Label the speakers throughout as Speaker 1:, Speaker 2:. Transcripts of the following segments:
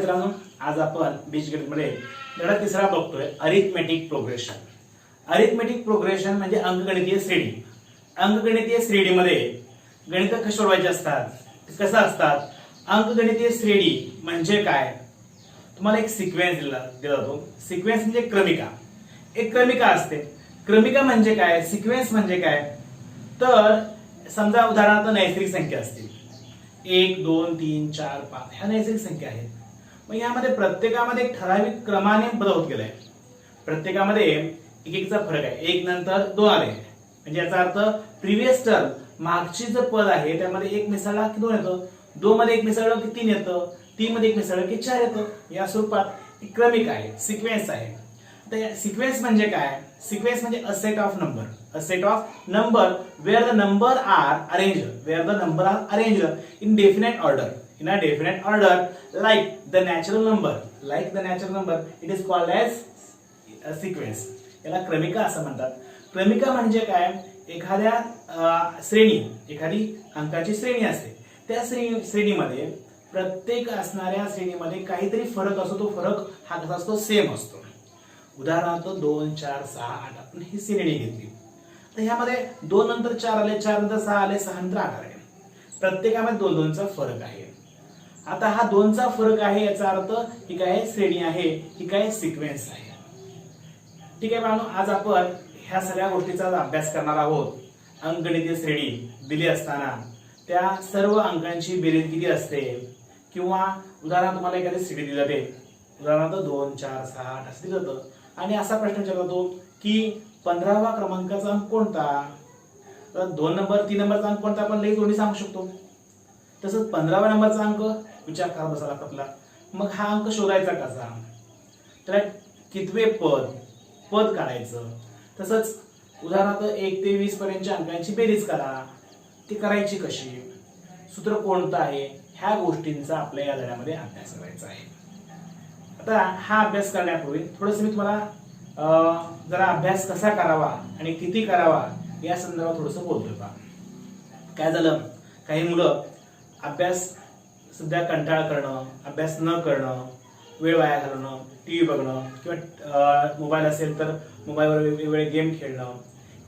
Speaker 1: मित्रांनो, आज आपण बीजगणितमध्ये धडा तिसरा बघतोय अरिथमेटिक प्रोग्रेशन. अरिथमेटिक प्रोग्रेशन म्हणजे अंकगणितीय श्रेणी. अंकगणितीय श्रेणीमध्ये गणित कशी सोडवायची असतात, कसं असतात. अंकगणितीय श्रेणी म्हणजे काय, तुम्हाला एक सिक्वेन्स दिला जातो. सिक्वेन्स म्हणजे क्रमिका. एक क्रमिका असते. क्रमिका म्हणजे काय, सिक्वेन्स म्हणजे काय, तर समजा उदाहरणार्थ नैसर्गिक संख्या असतील 1 2 3 4 5 ह्या नैसर्गिक संख्या आहेत. मग यामध्ये प्रत्येकामध्ये एक ठराविक क्रमाने बदल होत गेलाय. प्रत्येकामध्ये एक एकचा फरक आहे. 1 नंतर 2 आले म्हणजे याचा अर्थ प्रिव्हियस टर्म मागची जो पद आहे त्यामध्ये 1 मिसळला की 2 येतं, 2 मध्ये 1 मिसळलं की 3 येतं, 3 मध्ये 1 मिसळलं की 4 येतं. या स्वरूपात एक क्रमिक आहे, सिक्वेन्स आहे. तर सिक्वेन्स म्हणजे काय, सिक्वेन्स म्हणजे a set of number, a set of number where the number are arranged in definite order, in a definite order like the natural number, it is called as a sequence. याला क्रमिका असं म्हणतात. क्रमिका म्हणजे काय, एखाद्या श्रेणी, एखादी अंकाची श्रेणी असते. त्या श्रेणीमध्ये प्रत्येक असणाऱ्या श्रेणीमध्ये काहीतरी फरक असतो. तो फरक हा कसा असतो, सेम असतो. उदाहरणार्थ 2 4 6 8 आपण ही श्रेणी घेतली तर ह्यामध्ये 2 नंतर 4 आले, 4 नंतर 6 आले, 6 नंतर 8 आले. प्रत्येकामध्ये 2 2 चा फरक आहे. आता हा 2 चा फरक आहे याचा अर्थ ही काय श्रेणी आहे, ही काय सिक्वेन्स आहे. ठीक आहे बाळांनो, आज आपण ह्या सगळ्या गोष्टीचा अभ्यास करणार आहोत. अंकगणितीय श्रेणी दिली असताना त्या सर्व अंकांची बेरीज किती असते, किंवा उदाहरण तुम्हाला एखादी श्रेणी दिली जाते, उदाहरणार्थ 2 4 6 8 असं दिलं जातं आणि असा प्रश्न विचारला जातो की 15वा क्रमांकाचा अंक कोणता. तर 2 नंबर 3 नंबरचा अंक कोणता आपण लगेच दोन्ही सांगू शकतो. तसंच 15व्या नंबरचा अंक विचार करा बसायला आपला. मग हा अंक शोधायचा कसा, त्याला कितवे पद काढायचं. तसंच उदाहरणार्थ 1 ते 20 पर्यंतच्या अंकांची बेरीज करा, ती करायची कशी, सूत्र कोणतं आहे, ह्या गोष्टींचा आपल्या या धड्यामध्ये अभ्यास करायचा आहे. आता हा अभ्यास करण्यापूर्वी थोडंसं मी तुम्हाला जरा अभ्यास कसा करावा आणि किती करावा या संदर्भात थोडंसं बोलतोय बा. काय झालं, काही मुलं अभ्यास सध्या कंटाळा करणं, अभ्यास न करणं, वेळ वाया घालवणं, टीव्ही बघणं किंवा मोबाईल असेल तर मोबाईलवर वेगवेगळे गेम खेळणं,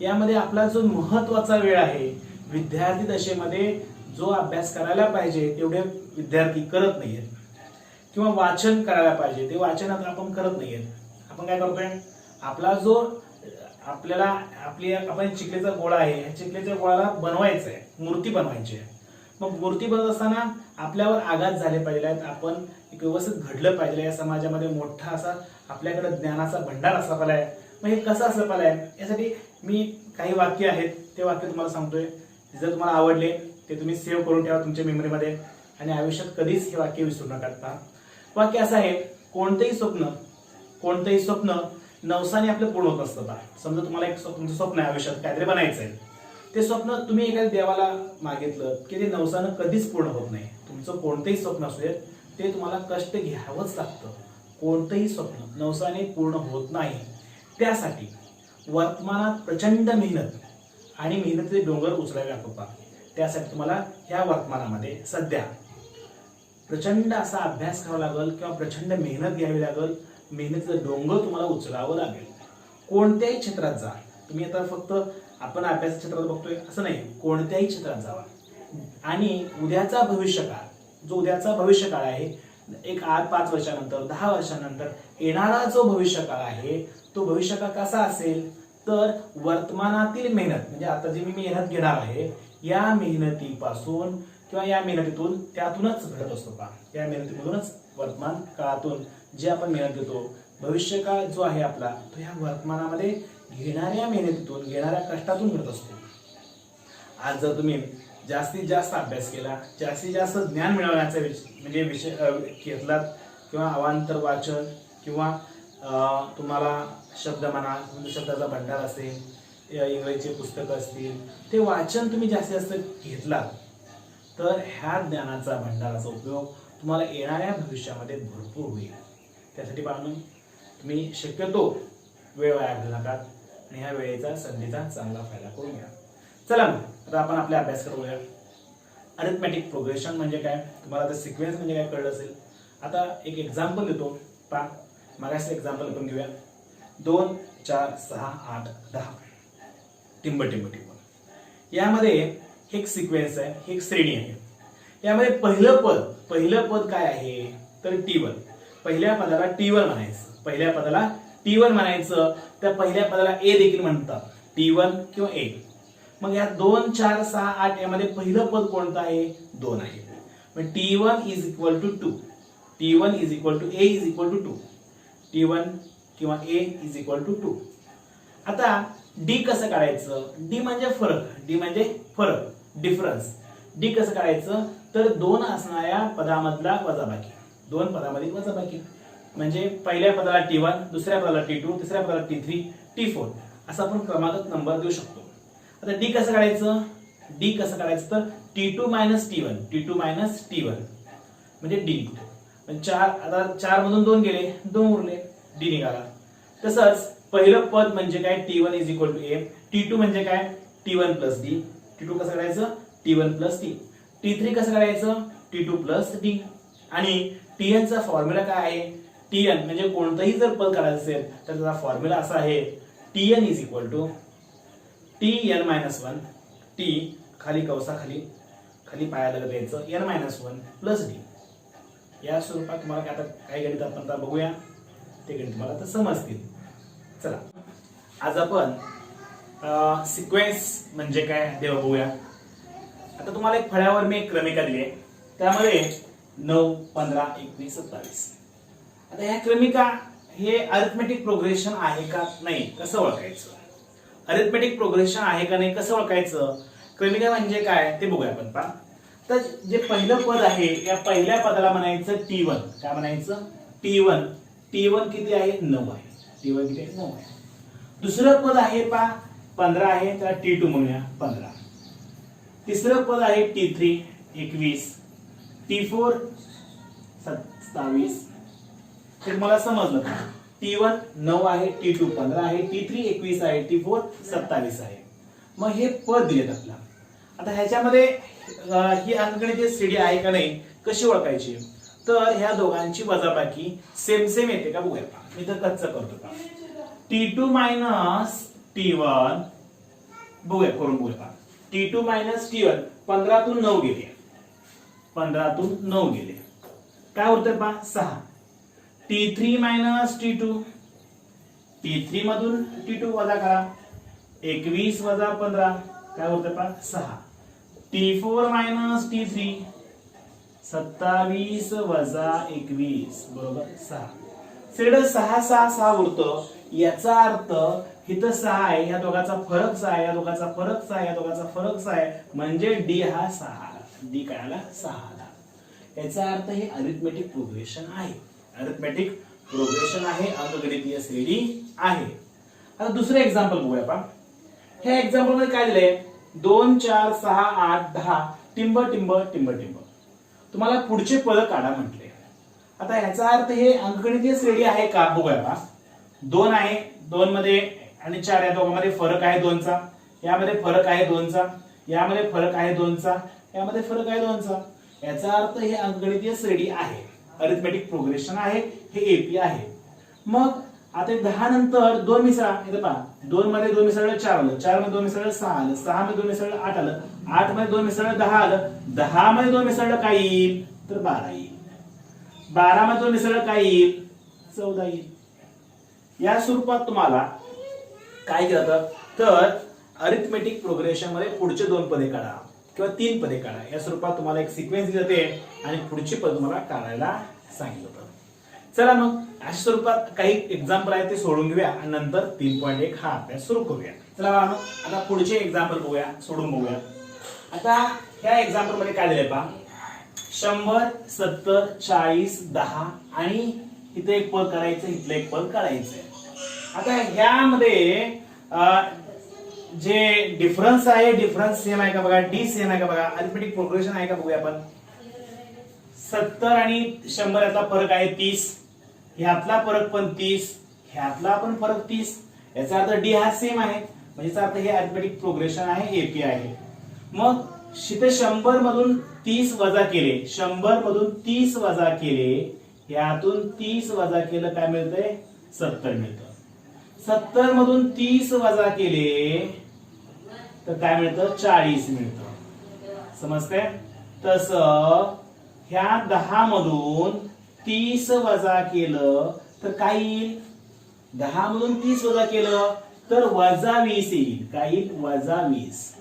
Speaker 1: यामध्ये आपला जो महत्वाचा वेळ आहे विद्यार्थी दशेमध्ये जो अभ्यास करायला पाहिजे तेवढे विद्यार्थी करत नाहीयेत, किंवा वाचन करायला पाहिजे ते वाचन आपण करत नाहीयेत. आपण काय करतोय, आपला जो आपण चिखलेचा गोळा आहे, ह्या चिखलेच्या गोळाला बनवायचा आहे, मूर्ती बनवायची आहे. मग मूर्ती बनवत असताना आपल्यावर आघात झाले पाहिजे आहेत, आपण एक व्यवस्थित घडलं पाहिजे. या समाजामध्ये मोठा असा आपल्याकडे ज्ञानाचा भंडार असला पाहिजे. मग हे कसं असलं पाहिजे, यासाठी मी काही वाक्य आहेत ते वाक्य तुम्हाला सांगतोय. जर तुम्हाला आवडले ते तुम्ही सेव्ह करून ठेवा तुमच्या मेमरीमध्ये आणि आयुष्यात कधीच हे वाक्य विसरू नका. वाक्य असं आहे, कोणतेही स्वप्न नवसाने आपलं पूर्ण होत असतं. समजा तुम्हाला एक तुमचं स्वप्न आहे, आयुष्यात काहीतरी बनायचं आहे, ते स्वप्न तुम्ही एखाद्या देवाला मागितलं की ते नवसानं कधीच पूर्ण होत नाही. तुमचं कोणतेही स्वप्न असू दे ते तुम्हाला कष्ट घ्यावंच लागतं. कोणतंही स्वप्न नवसाने पूर्ण होत नाही. त्यासाठी वर्तमानात प्रचंड मेहनत आणि मेहनतीचे डोंगर उचलावे लागतो. त्यासाठी तुम्हाला ह्या वर्तमानामध्ये सध्या प्रचंड असा अभ्यास करावा लागेल किंवा प्रचंड मेहनत घ्यावी लागेल. मेहनतीचं डोंगर तुम्हाला उचलावं लागेल. कोणत्याही क्षेत्रात जा तुम्ही. आता फक्त आपण अभ्यास क्षेत्रात बघतोय असं नाही, कोणत्याही क्षेत्रात जावा आणि उद्याचा भविष्यकाळ, जो उद्याचा भविष्यकाळ आहे, एक 5 वर्षानंतर 10 वर्षानंतर येणारा जो भविष्यकाळ आहे तो भविष्यकाळ कसा असेल, तर वर्तमानातील मेहनत म्हणजे आता जी मी मेहनत घेणार आहे या मेहनतीपासून किंवा या मेहनतीतून त्यातूनच घडत असतो. या मेहनतीमधूनच वर्तमान काळातून जे आपण मेहनत घेतो, भविष्यकाळ जो आहे आपला तो ह्या वर्तमानामध्ये घेणाऱ्या मेहनतीतून, घेणाऱ्या कष्टातून घडत असतो. आज जर तुम्ही जास्तीत जास्त अभ्यास केला, जास्तीत जास्त ज्ञान मिळवण्याचा म्हणजे विषय घेतलात, किंवा अवांतर वाचन किंवा तुम्हाला शब्द म्हणा, शब्दाचा भंडार असेल, इंग्रजीचे पुस्तकं असतील, ते वाचन तुम्ही जास्तीत जास्त घेतलात तर ह्या ज्ञानाचा भंडाराचा उपयोग तुम्हाला येणाऱ्या भविष्यामध्ये भरपूर होईल. त्यासाठी बाळांनो तुम्ही शक्यतो वेळ वाया घालू नका आणि ह्या वेळेचा संधीचा चांगला फायदा करून घ्या. चला आता आपण आपला अभ्यास करूया. अरिथमेटिक प्रोग्रेशन म्हणजे काय, तुम्हाला आता सिक्वेन्स म्हणजे काय कळलं असेल. आता एक एक्झाम्पल देतो पहा. मागास एक्झाम्पल आपण घेऊया. 2 4 6 8 10 टिंब टिंब टिंब. यामध्ये एक सिक्वेन्स आहे, ही एक श्रेणी आहे. यामध्ये पहिलं पद काय आहे तर T1. पहिल्या पदाला T1 म्हणायचं. पहिल्या पदाला T1 म्हणायचं. त्या पहिल्या पदाला A देखील म्हणतात, T1 किंवा A. मग या 2 4 6 8 यामध्ये पहिलं पद कोणतं आहे 2 आहे. मग T1 is equal to 2. T1 is equal to A is equal to 2. T1 किंवा A इज इक्वल टू 2. आता D कसं काढायचं? D म्हणजे फरक, डिफरन्स. D कसं काढायचं तर 2 असणाऱ्या पदामधला वजाबाकी. 2 पदामधील वजाबाकी म्हणजे पहिल्या पदाला T1, दुसऱ्या पदाला T2, तिसऱ्या पदाला T3, T4 असं आपण क्रमागत नंबर देऊ शकतो. आता D कसं काढायचं? D कसं काढायचं तर T2 मायनस T1 म्हणजे D. 4 आता 4 मधून 2 गेले, 2 उरले, D निघाला. तसंच पहिलं पद म्हणजे काय T1 is equal to A. T2 म्हणजे काय T1 प्लस D. T2 कसं काढायचं T1 प्लस D. T3 कसं काढायचं T2 प्लस D. आणि Tn चा फॉर्म्युला काय आहे? Tn म्हणजे कोणतंही जर पद काढायचं असेल तर त्याचा फॉर्म्युला असा आहे Tn is equal to Tn-1 T खाली कंसाखाली खाली पायाला द्यायचं n-1 प्लस D. या स्वरूपात तुम्हाला आता काही गणित आपण आता बघूया, ते गणित तुम्हाला आता समजतील. चला आज आपण सिक्वेन्स म्हणजे काय ते बघूया. आता तुम्हाला एक फळ्यावर मी एक क्रमिका दिली आहे, त्यामध्ये 9 15 21 27. आता ह्या क्रमिका हे अरिथमेटिक प्रोग्रेशन आहे का नाही कसं ओळखायचं? अरिथमेटिक प्रोग्रेशन आहे का नाही कसं ओळखायचं? क्रमिका म्हणजे काय ते बघूया आपण. पहा तर जे पहिलं पद आहे या पहिल्या पदाला म्हणायचं T1. काय म्हणायचं T1. T1 किती आहे 9 आहे. T1 किती आहे 9 आहे. दुसरं पद आहे पहा 15 आहे, त्याला T2 म्हणूया 15. तिसरं पद आहे T3 21, T4 27. हे मला समजलं का? T1 9 आहे, T2 15 आहे, T3 21 आहे, T4 27 आहे. मग हे पद दिलेत आपल्याला. आता ह्याच्यामध्ये ही अंकगणितीय श्रेणी आहे का नाही कशी ओळखायची? तर ह्या दोघांची वजाबाकी सेम येते का बघूया. मी तर कच्चा करतो का T2 मायनस T1 बघूया करून बघूया. T2 मायनस T1 15 तून 9 गेले, 15 तून 9 गेले, काय उरतंय पहा 6. T3 मायनस T2, T3 मधून T2 वजा करा, 21 वजा 15 काय उरतंय पहा 6. T4 मायनस T3 27 वजा 21 बरोबर 6. सगळं 6 6 6 उरतं. याचा अर्थ इथं 6 आहे, या दोघांचा फरक 6 आहे, या दोघांचा फरक 6 आहे, या दोघांचा फरक 6 आहे, म्हणजे D हा 6 आला. D काय आला 6 आला. याचा अर्थ हे अरिथमेटिक प्रोग्रेशन आहे. अरिथमेटिक प्रोग्रेशन आहे, अंकगणितीय श्रेणी आहे. आता दुसरं एक्झाम्पल बघूया पहा. ह्या एक्झाम्पल मध्ये काय दिलंय 2 4 6 8 10 टिंब टिंब टिंब टिंब. तुम्हाला पुढचे पद काढा म्हटले. आता ह्याचा अर्थ हे अंकगणितीय श्रेणी आहे का बघूया पहा. 2 आहे, 2 मध्ये आणि 4 या दोघांमध्ये फरक आहे 2 चा, यामध्ये फरक आहे 2 चा, यामध्ये फरक आहे 2 चा, यामध्ये फरक आहे 2 चा. याचा अर्थ हे अंकगणितीय श्रेणी आहे, अरिथमेटिक प्रोग्रेशन आहे, हे एपी आहे. मग आता 10 नंतर 2 मिसळा. इथे पहा 2 मध्ये 2 मिसळलं 4 आलं, 4 मध्ये 2 मिसळलं 6 आलं, 6 मध्ये 2 मिसळलं 8 आलं, 8 मध्ये 2 मिसळलं 10 आलं, 10 मध्ये 2 मिसळलं काय येईल तर 12 येईल, 12 मध्ये 2 मिसळलं काय येईल 14 येईल. या स्वरूपात तुम्हाला काय केलं तर अरिथमेटिक प्रोग्रेशन मध्ये पुढचे 2 पदे काढा किंवा 3 पदे काढा. या स्वरूपात तुम्हाला एक सिक्वेन्स दिली जाते आणि पुढची पद तुम्हाला काढायला सांगितलं होतं. चला मग अशा स्वरूपात काही एक्झाम्पल आहेत ते सोडून घेऊया आणि नंतर 3.1 हा अभ्यास सुरू करूया. चला मग आता पुढचे एक्झाम्पल बघूया, सोडून बघूया. आता ह्या एक्झाम्पल मध्ये काय दिलंय पहा 100 70 40 10 आणि इथे एक पद काढायचं, इथलं एक पद काढायचंय. आता ह्यामध्ये जे डिफरन्स आहे, डिफरन्स सेम आहे का बघा, डी सेम आहे का बघा, अरिथमेटिक प्रोग्रेशन आहे का बघूया आपण. 70 आणि 100 यातला फरक आहे 30, ह्यातला फरक पण 30, ह्यातला पण फरक 30. याचा अर्थ डी हा सेम आहे, म्हणजे याचा अर्थ हे अरिथमेटिक प्रोग्रेशन आहे, एपी आहे. मग शिथे 100 मधून 30 वजा केले, 100 मधून 30 वजा केले, ह्यातून 30 वजा केलं काय मिळतंय 70 मिळतं. 70 मधून 30 वजा केले तर काय मिळतं 40 मिळतं. समजतंय? तसं ह्या 10 मधून 30 वजा केलं तर काय येईल 10 मधून 30 वजा केलं तर वजा 20 येईल. काय येईल वजा 20.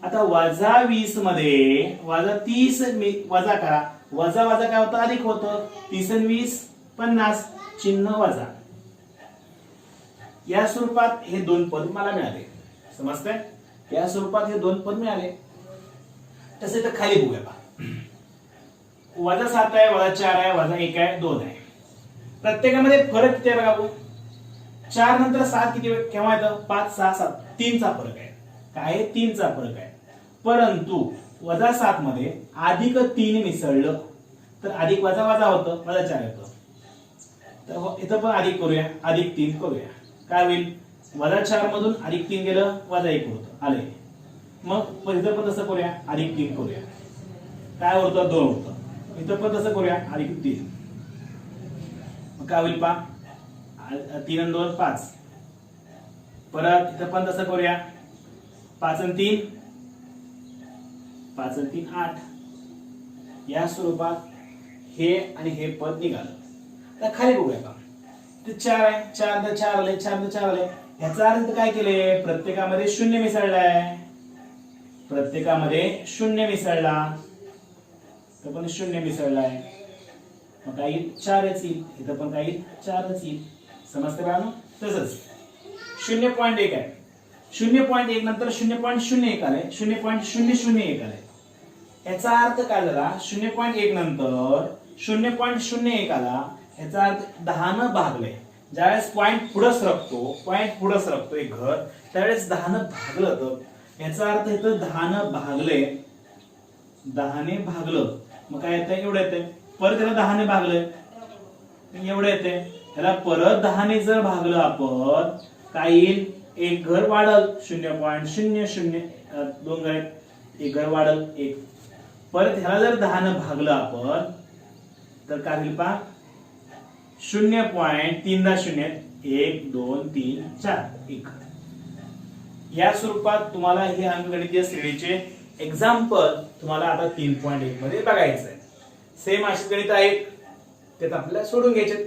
Speaker 1: आता वजा 20 मध्ये वजा 30 वजा करा. वजा वजा काय होतं अधिक होतं. 30 आणि 20 50 चिन्ह वजा. या स्वरूपात हे दोन पद मला मिळाले. समजतंय? या स्वरूपात हे दोन पद मिळाले. तसे तर खाली बघूया पहा. वजा 7 आहे, वजा 4 आहे, वजा 1 आहे, 2 आहे. प्रत्येकामध्ये फरक किती आहे बघा भाऊ. 4 नंतर 7 किती केव्हा येतं 5 6 7 3 चा फरक आहे. काय आहे 3 चा फरक आहे. परंतु वजा 7 मध्ये अधिक 3 मिसळलं तर अधिक वजा वजा होतं वजा 4 येतं. तर इथं पण अधिक करूया अधिक 3 करूया. काय होईल वजा 4 मधून अधिक 3 गेलं वजा 1 होतं आले. मग इथं पण तसं करूया अधिक 3 करूया. काय होतं 2 होतं. इथं पण तसं करूया अधिक 3. मग काय होईल पहा 3 आणि 2 5. परत इथं पण तसं करूया 5 आणि 3 5 आणि 3 8. या स्वरूपात हे आणि हे पद निघालं. तर खाली बघूया का ते 4 आहे 4 दा 4 आले 4 दा 4 आले. ह्याचा अर्थ काय केले प्रत्येकामध्ये शून्य मिसळलाय. प्रत्येकामध्ये शून्य मिसळला तर पण शून्य मिसळलाय. मग काय येईल 4च येईल. इथं पण काय येईल 4च येईल. समजते का? तसंच 0.1 आहे. 0.1 नंतर 0.01 आले 0.001 आले. याचा अर्थ काय झाला 0.1 नंतर 0.01 आला. याचा अर्थ 10 न भागले. ज्यावेळेस पॉइंट पुढे सरकतो एक घर त्यावेळेस 10 न भागलं तर याचा अर्थ इथं 10 न भागले 10 ने भागलं. मग काय येतंय एवढं येतंय. परत त्याला 10 ने भागलंय एवढं येतंय. त्याला परत 10 ने जर भागलं आपण काय येईल एक घर वाढल 0.00 घर एक घर वाढल 1. परत ह्याला जर 10 ने भागलं आपण तर काय होईल पहा 0.3 दा 0 1 2 3 4 1. या स्वरूपात तुम्हाला हे अंकगणितीय श्रेणीचे एक्झाम्पल तुम्हाला आता 3.1 मध्ये बघायचं आहे. सेम अशी गणित आहेत त्यात आपल्याला सोडून घ्यायचे.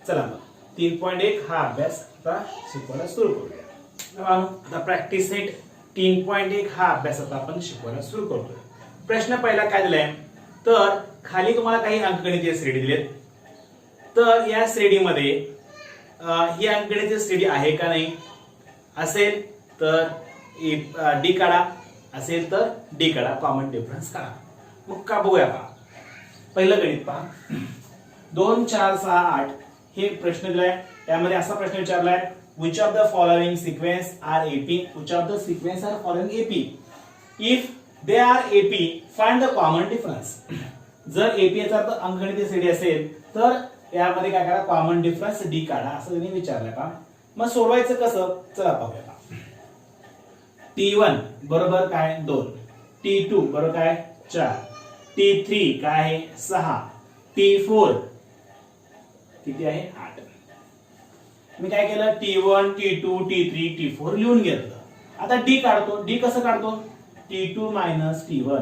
Speaker 1: चला मग 3.1 हा अभ्यास आता शिकवायला सुरू करूया. आता प्रॅक्टिस सेट 3.1 हा अभ्यास आता आपण शिकवायला सुरू करतोय. प्रश्न पहिला काय दिलाय तर खाली तुम्हाला काही अंकगणितीय श्रेणी दिलेत. तर या श्रेणीमध्ये ही अंकगणितीय श्रेणी आहे का नाही असेल तर डी काढा असेल तर डी काढा कॉमन डिफरन्स काढा. मग का बघूया पहा. पहिलं गणित पहा 2 4 6 8 हे प्रश्न दिलाय. त्यामध्ये असा प्रश्न विचारलाय which of the following sequence are AP which of the sequence are following AP if they are AP find the common difference. जर AP याचा अर्थ अंकगणितीय श्रेणी असेल तर यामध्ये काय करा कॉमन डिफरन्स डी काढा असं त्यांनी विचारलंय पहा. मग सोडवायचं कसं चला पाहूया. T1 बरोबर काय 2 T2 बरोबर काय 4 T3 काय आहे 6 T4 किती आहे 8. मी काय केलं T1 T2 T3 T4 लिहून घेतलं. आता डी काढतो. डी कसं काढतो T2 - T1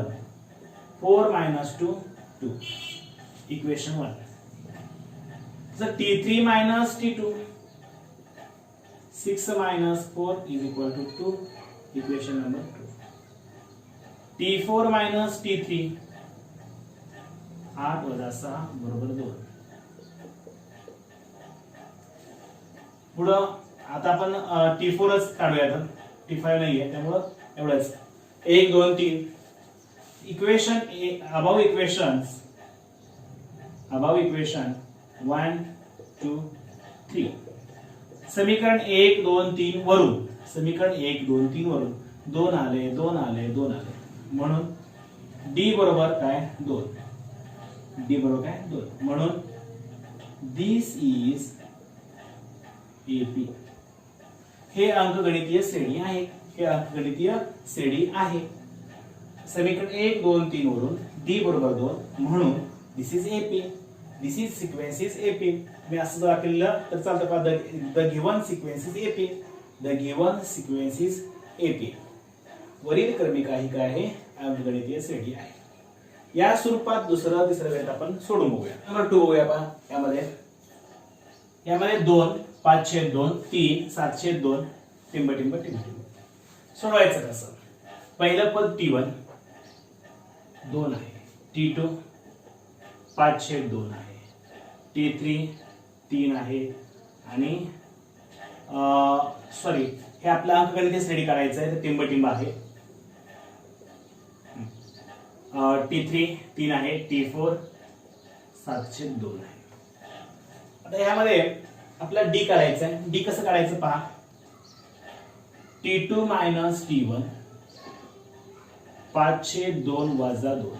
Speaker 1: 4 - 2 2 इक्वेशन 1. जर T3 - T2 6 - 4 = 2 equation number 2. T4 - T3 8 - 6 = 2. पुढं आता आपण T4च काढूया. T5 नाहीये त्यामुळं एवढंच 1 2 3 इक्वेशन अबाव इक्वेशन 1 2 3 समीकरण 1 2 3 वरून समीकरण 1 2 3 वरून 2 आले 2 आले 2 आले म्हणून डी बरोबर काय 2. डी बरोबर काय 2 म्हणून दिस इज एपी. हे अंकगणितीय श्रेणी आहे. हे अंकगणितीय श्रेणी आहे. समीकरण 1 2 3 वरून डी बरोबर 2 म्हणून this is AP. This is sequence is AP. मी असं जर केलं तर चालतं का? The given sequence is AP. The given sequence is AP. वरील क्रमिका ही काय आहे? अंकगणितीय श्रेणी आहे. या स्वरूपात दुसरं तिसरं गणित आपण सोडून बघूया. नंबर 2 बघूया आपण. यामध्ये 2 5/2 3 7/2 टिंब टिंब टिंब टिंब. सोडवायचं कसं? पहिलं पद T1 2 आहे, T2 5/2 आहे, T3 3 आहे आणि सॉरी हे आपलं अंकगणितीय श्रेणी काढायचं आहे तर टिंब टिंब आहे. T3 3 आहे, T4 7/2 आहे. आता यामध्ये आपला D काढायचा आहे. D कसं काढायचं पहा. T2 - T1 5/2 - 2.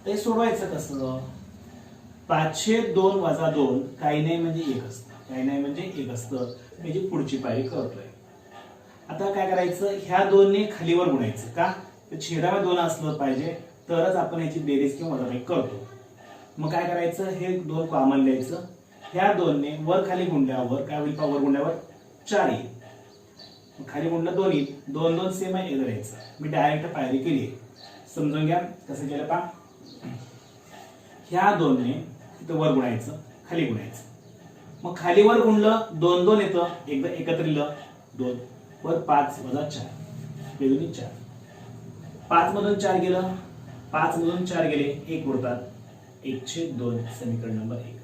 Speaker 1: ते सोडवायचं कसं? 5/2 - 2 काही नाही म्हणजे 1 असतं. काही नाही म्हणजे 1 असतं. म्हणजे पुढची पायरी करतोय. आता काय करायचं? ह्या दोनने खालीवर गुणायचं. का? तर छेदामध्ये 2 असलं पाहिजे तरच आपण याची बेरीज किंवा वजाबाकी करतो. मग काय करायचं? हे 2 कॉमन लिहायचं. ह्या दोनने वर खाली गुणल्यावर काय होईल? वर गुणल्यावर 4 येईल. खाली गुणलं 2 येईल. 2 2 सेम आहे, 1 द्यायचं. मी डायरेक्ट पायरी केली. समजून घ्या कसं केलं पहा. ह्या दोनने इथं वर गुणायचं, खाली गुणायचं. मग खाली वर गुणलं 2 2 येतं. एकदा एकत्र लिहिलं 2 वर 5 - 4 बेदुनी 4. 5 मधून 4 गेलं, 5 मधून 4 गेले 1 उरतात. 1/2 समीकरण नंबर 1.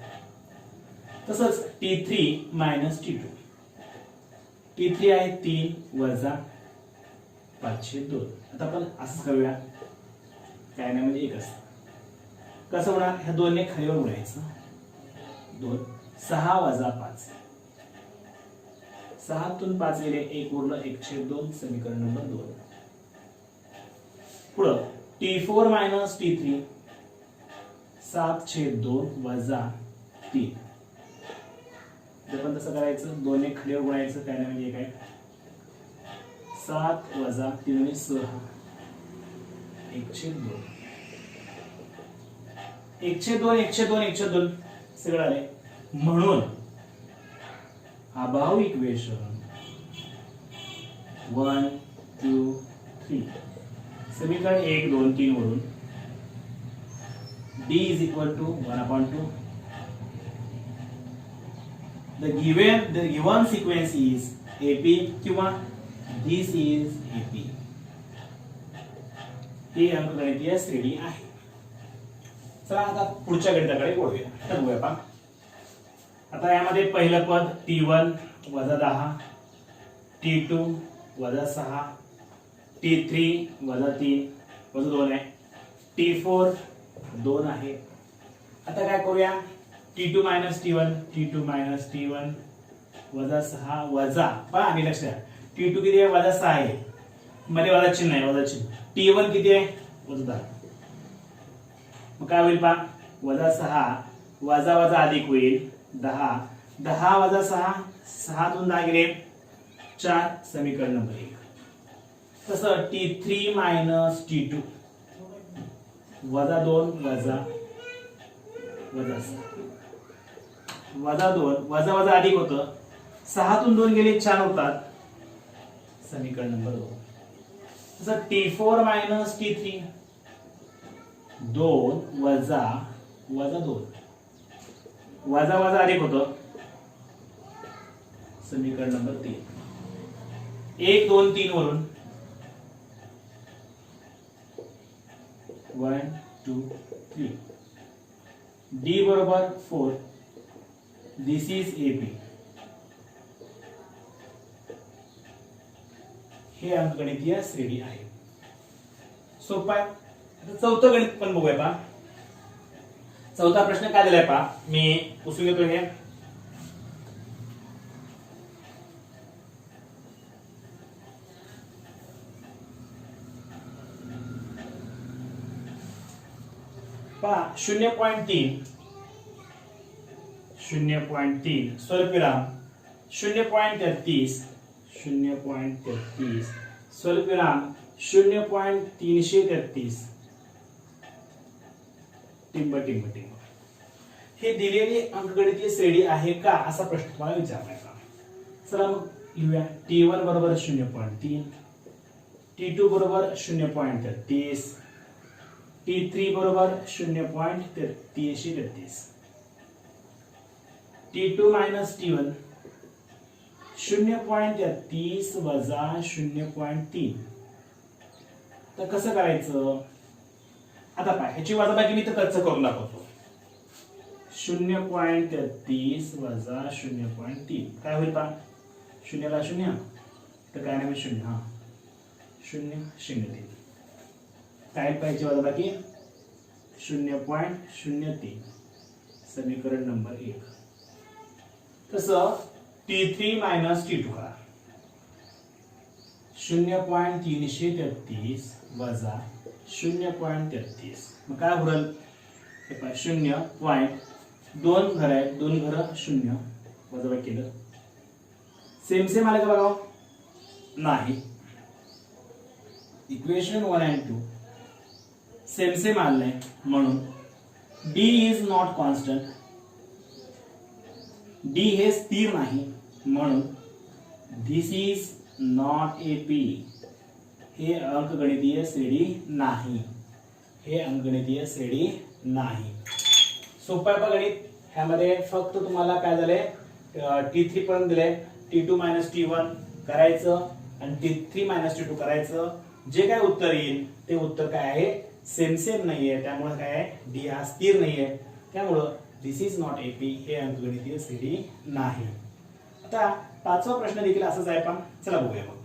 Speaker 1: तसंच T3 - T2. T3 आहे 3 वजा 5/2. आता आपण असंच करूया. काय नाही म्हणजे 1 असतं. कसं होणार? ह्या दोनने खालीवर गुणायचं. 2 6 वजा 5. 6 तून 5 गेले 1 उरलं. 1/2 समीकरण नंबर 2. पुढं T4 - T3 7/2 वजा 3. पण तसं करायचं. 2 ने खालीवर गुणायचं. काय नाही म्हणजे काय? 7 वजा 3 आणि 6 1/2. 1/2 1/2 1/2 सगळं आले. म्हणून अबाव इक्वेशन 1 2 3 समीकरण 1 2 3 वरून D is equal to 1/2. The given sequence is AP किंवा this is AP. हे अंकगणितीय श्रेणी आहे. चला आता पुढच्या गणिताकडे वळूया. तर बघूया पहा. आता यामध्ये पहिलं पद T1 - 10 T2 - 6 T3 - 3 2 आहे. T4 2 आहे. आता काय करूया? T2 - T1 T2 - T1 वजा 6 वजा पहा आणि लक्ष द्या. T2 किती आहे? वजा 6 आहे. मध्ये वजा चिन्ह आहे, वजा चिन्ह. T1 किती आहे? वजा 10. मग काय होईल पहा? वजा 6 वजा वजा अधिक होईल 10. 10 वजा 6 6 तून 10 गेले 4 समीकरण नंबर 1. तसं T3 - T2 वजा 2 वजा वजा 6 वजा 2 वजा वजा अधिक होतं. 6 तून 2 गेले 4 होतात. समीकरण नंबर 2. तसं T4 - T3 2 वजा वजा 2 वजा वजा अधिक होतं. समीकरण नंबर 3. 1 2 3 वरून 1 2 3 D बरोबर 4. दिस इज AP. हे अंकगणितीय श्रेणी आहे. सोपं आहे. आता चौथं गणित पण बघूया पहा. चौथा प्रश्न काय दिलाय पहा. मी पुसून घेतो हे. पहा 0.3 स्वल्पविराम 0.33 स्वल्पविराम 0.333 टिंब टिंब टिंब. हे दिलेली अंकगणितीय श्रेणी आहे का असा प्रश्न तुम्हाला विचारला आहे. चला मग लिहूया. T1 बरोबर 0.3, T2 बरोबर 0.33, T3 बरोबर 0.33, T2 मायनस T1 0.33 वजा 0.3. तर कसं करायचं? आता पाय ह्याची वजाबाकी मी तर कच्चं करून दाखवतो. 0.33 वजा 0.3 काय होईल पा? 0 ला 0 तर काय नाही 0 हा 0.03 काय पाहिजे वजाबाकी 0.03 समीकरण नंबर 1. तसं T3 मायनस T2 करा. 0.333 वजा 0.33 मग काय होईल? 0.2 घर आहे 2 घर 0 वजाबाकी केलं. सेम सेम आले का बघा? नाही. इक्वेशन 1 and 2 सेम सेम आले म्हणून D is not constant. D हे स्थिर नाही म्हणून दिस इज नॉट AP. हे अंकगणितीय श्रेणी नाही. हे अंकगणितीय श्रेणी नाही. सोपं आहे गणित. ह्यामध्ये फक्त तुम्हाला काय झालंय T3 पर्यंत दिलंय. T2 मायनस T1 करायचं आणि T3 मायनस T2 करायचं. जे काय उत्तर येईल ते उत्तर काय आहे? सेम सेम नाहीये. त्यामुळे काय आहे? D हा स्थिर नाहीये. त्यामुळं दिस इज नॉट AP. हे अंकगणितीय श्रेणी नाही. आता पाचवा प्रश्न देखील असाच आहे पण चला बघूया मग.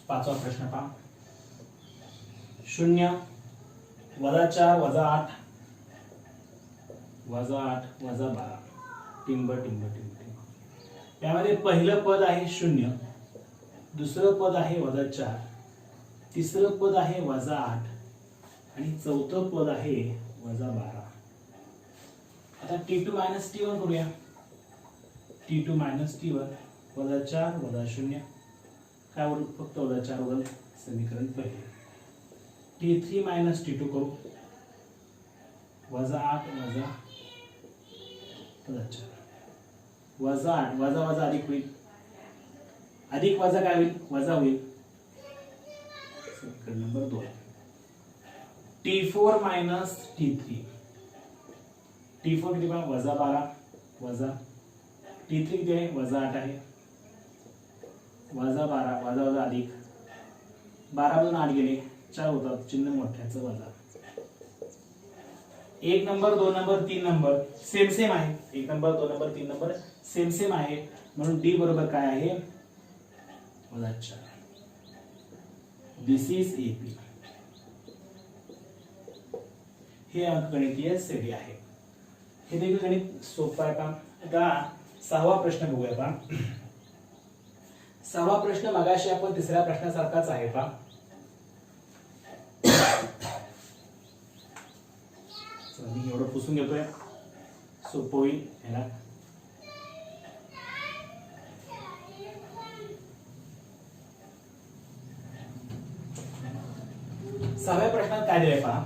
Speaker 1: पाचवा प्रश्न पहा. 0 वजा 4 वजा 8 वजा 8 वजा 12 टिंब टिंब टिंब टिंब. त्यामध्ये पहिलं पद आहे 0, दुसरं पद आहे वजा 4, तिसरं पद आहे वजा 8 आणि चौथं पद आहे वजा 12. आता T2 मायनस T1 करूया. T2 मायनस T1 वजा 4 वजा 0 काय होईल? फक्त वजा 4 होईल. समीकरण पहिले. T3 मायनस T2 करू. वजा 8 वजा 4 वजा 8 वजा वजा अधिक होईल. अधिक वजा काय होईल? वजा होईल. समीकरण number 2. T4 minus T3. T4 किती आहे? वजा 12 वजा T3 किती आहे? वजा 8 आहे. वजा 12 वजा वजा अधिक 12 मधून 8 गेले 4 होतात. चिन्ह मोठ्याचं वजा. 1 number 2 number 3 number same same आहे. 1 number 2 number 3 number same same आहे म्हणून D बरोबर काय आहे? वजा 4. दिस इज AP. हे अंकगणितीय श्रेणी आहे. हे देखील गणित सोपं आहे का? आता सहावा प्रश्न बघूया पहा. सहावा प्रश्न मगाशी आपण तिसऱ्या प्रश्नासारखाच आहे पहा. मी एवढं पुसून घेतोय सोपं होईल ह्याला. सहाव्या प्रश्नात काय दिलंय पहा.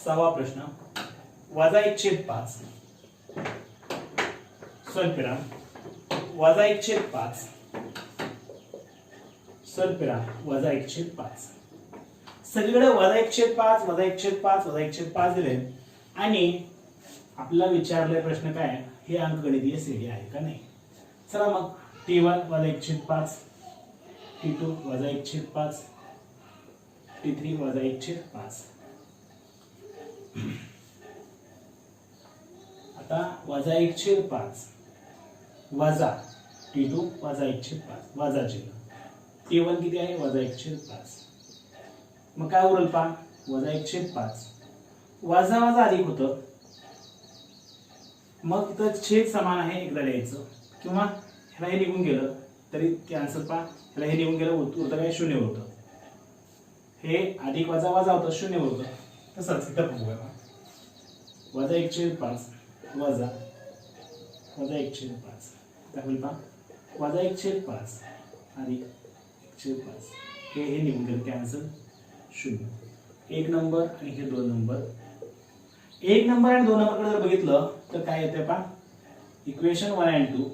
Speaker 1: सहावा प्रश्न वजा 1/5 स्वल्पविराम वजा 1/5 स्वल्पविराम वजा 1/5. सगळीकडे वजा 1/5 वजा 1/5 वजा 1/5 दिले आणि आपल्याला विचारलाय प्रश्न काय? हे अंकगणितीय श्रेणी आहे का नाही? चला मग T1 वजा 1/5, T2 वजा 1/5, T3 वजा 1/5. आता वजा 1/5 वजा T2 वजा 1/5 वजा चिन्ह. T1 किती आहे? वजा 1/5. मग काय उरल पा? वजा 1/5 वजा वजा अधिक होतं. मग इथं छेद समान आहे एकदा लिहायचं किंवा ह्याला हे निघून गेलं तरी कॅन्सल पा. ह्याला हे निघून गेलं उत्तर काय? 0 होतं. हे अधिक वजा वजा होतं 0 होतं. तसंच इथं बघूया. वजा 1/5 वजा 1/5 काय होईल पहा वजा 1/5 अधिक 1/5 हे निघून गेलं कॅन्सल 0 1 नंबर आणि हे 2 नंबर 1 नंबर आणि 2 नंबरकडे जर बघितलं तर काय येते पहा इक्वेशन 1 आणि 2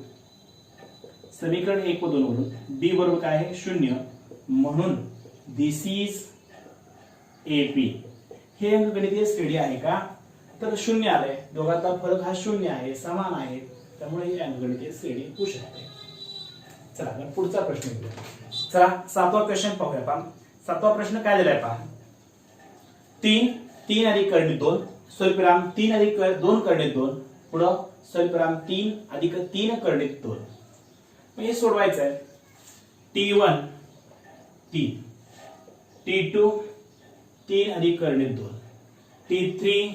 Speaker 1: समीकरण 1 व 2 वरून b बरोबर काय आहे 0 म्हणून दिस इज एपी हे अंकगणितीय श्रेणी आहे का तर 0 आलंय दोघांचा फरक हा 0 आहे समान आहे त्यामुळे ही अंकगणितीय श्रेणी होऊ शकते चला आपण पुढचा प्रश्न घेऊया चला 7वा क्वेश्चन पाहूया पहा 7वा प्रश्न काय दिलाय पहा 3 अधिक कर्णित 2 स्वल्पविराम 3 अधिक 2 कर्णित 2 पुढे स्वल्पविराम 3 अधिक 3 कर्णित 2 मग हे सोडवायचं आहे T1 3 T2 3 अधिक कर्णित 2 T3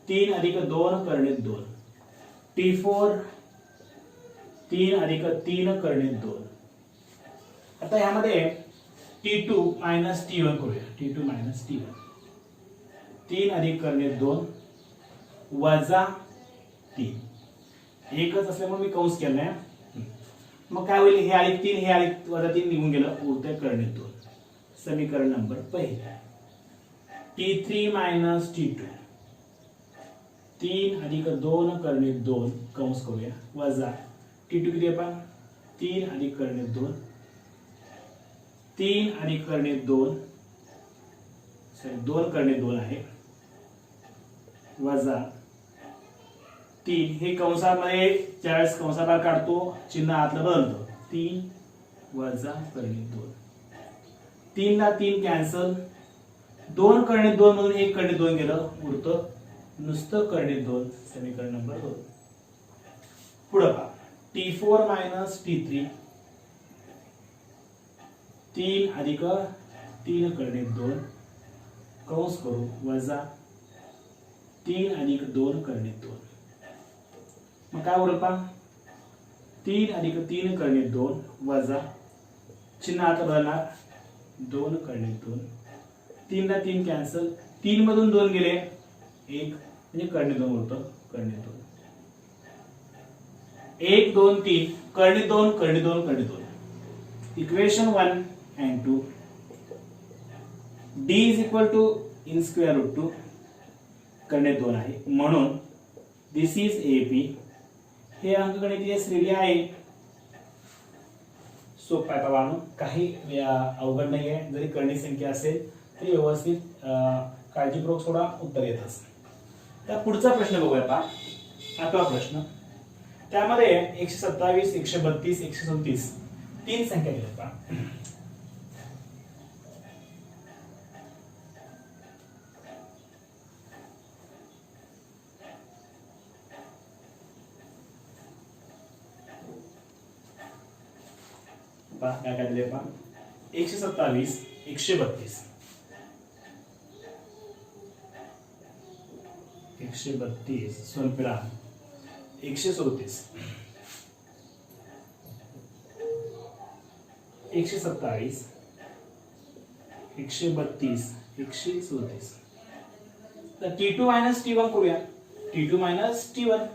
Speaker 1: 3 अधिक 2 कर्णित 2 T4 3 अधिक 3 कर्णित 2 आता यामध्ये T2 मायनस T1 करूया T2 मायनस T1 3 अधिक कर्णित 2 वजा 3 एकच असल्यामुळे मी कंस केलाय मग काय होईल हे अधिक 3 हे अधिक वजा 3 निघून गेलं उरते कर्णित 2 समीकरण नंबर पहिले T3 मायनस T2 3 अधिक 2 कर्णित 2 कंस करूया वजा T2 किती आपण 3 अधिक कर्णित 2 3 अधिक कर्णित 2 2 कर्णित 2 आहे वजा 3 हे कंसामध्ये 40 कंसाबाहेर काढतो चिन्ह आतलं बदलतो 3 वजा कर्णित 2 3 ला 3 कॅन्सल 2 कर्णित 2 मधून 1 कर्णित 2 गेलं उरतं नुसतं कर्णित 2 समीकरण नंबर 2 पुढे पहा T4 मायनस T3 3 अधिक 3 कर्णित 2 कंस करू वजा 3 अधिक 2 कर्णित 2 मग काय उरलं पहा 3 अधिक 3 कर्णित 2 वजा चिन्ह आता बदलणार 2 कर्णित 2 3 ला 3 कॅन्सल 3 मधून 2 गेले 1 म्हणजे कर्णित 2 उरतं कर्णित 2 1 2 3 कर्णित 2 कर्णित 2 कर्णित 2 equation 1 and 2 d is equal to in square root 2 कर्णित 2 आहे म्हणून this is AP हे अंकगणितीय श्रेणी आहे सोपा आहे बाबांनो काही अवघड नाही आहे जरी कर्णित संख्या असेल तरी व्यवस्थित काळजीपूर्वक सोडा उत्तर येत असतं तर पुढचा प्रश्न बघूया पहा 8वा प्रश्न त्यामध्ये 127 132 137 तीन संख्या दिल्या पहा काय दिले पहा 127 132 132 स्वल्पविराम 137 127 132 137 तर T2 मायनस T1 करूया T2 मायनस T1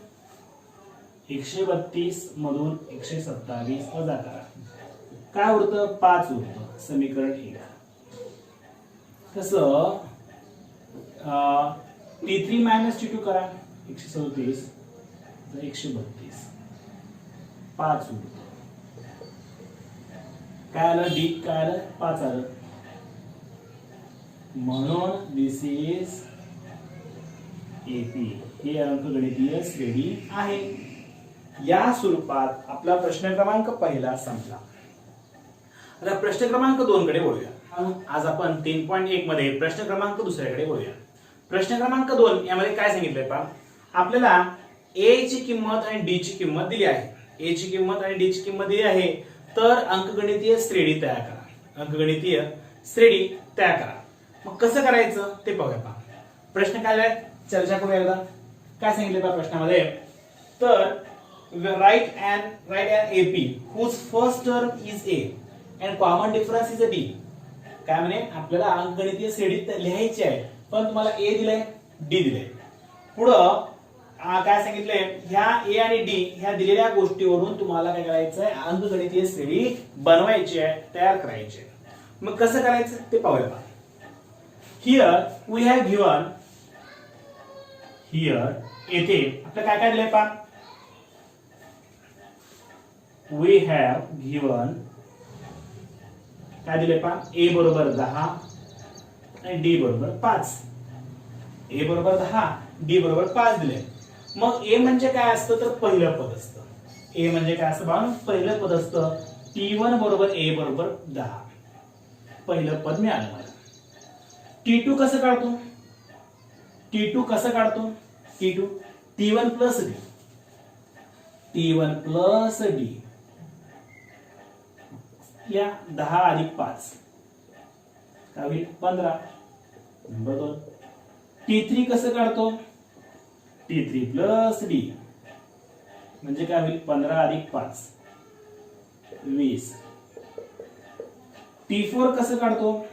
Speaker 1: 132 मधून 127 वजा करा काय उरतं 5 उरतं समीकरण 1 तसं T3 मायनस T2 करा 137 132 5 उरतं काय आलं D काय आलं 5 आलं म्हणून दिस इज एपी हे अंकगणितीय श्रेणी आहे या स्वरूपात आपला प्रश्न क्रमांक पहिला संपला आता प्रश्न क्रमांक 2 कडे वळूया आज आपण 3.1 मध्ये प्रश्न क्रमांक दुसऱ्याकडे वळूया प्रश्न क्रमांक 2 यामध्ये काय सांगितलंय पहा आपल्याला a ची किंमत आणि d ची किंमत दिली आहे a ची किंमत आणि d ची किंमत दिली आहे तर अंकगणितीय श्रेणी तयार करा अंकगणितीय श्रेणी तयार करा मग कसं करायचं ते पाहूया पहा प्रश्न काय आहे चर्चा करूया एकदा काय सांगितले पहा प्रश्नामध्ये तर write and AP whose first term is a and common difference is a d काय म्हणे आपल्याला अंकगणितीय श्रेणी लिहायची आहे पण तुम्हाला a दिलाय d दिलाय पुढं काय सांगितलंय, ह्या ए आणि डी ह्या दिलेल्या गोष्टीवरून तुम्हाला काय करायचं आहे, अंकगणितीय श्रेणी बनवायची आहे, तयार करायची आहे. मग कसं करायचं ते पाहूया. Here we have given, here येथे आपलं काय काय दिलंय पहा, वी हॅव गिवन काय दिलंय पहा, ए बरोबर 10 आणि डी बरोबर 5. ए बरोबर 10, डी बरोबर 5 दिले. मग ए म्हणजे काय असतं तर पहिलं पद असतं. ए म्हणजे काय असतं बाळा, पहिलं पद असतं. T1 बरोबर ए बरोबर 10, पहिलं पद मिळालं मला. T2 कसं काढतो, T2 कसं काढतो, T2 T1 plus D, T1 plus D या 10 अधिक 5 काय होईल 15 नंबर 2. T3 कसं काढतो, T3 प्लस डी म्हणजे काय होईल 15 अधिक 5 20. T4 कसं काढतो,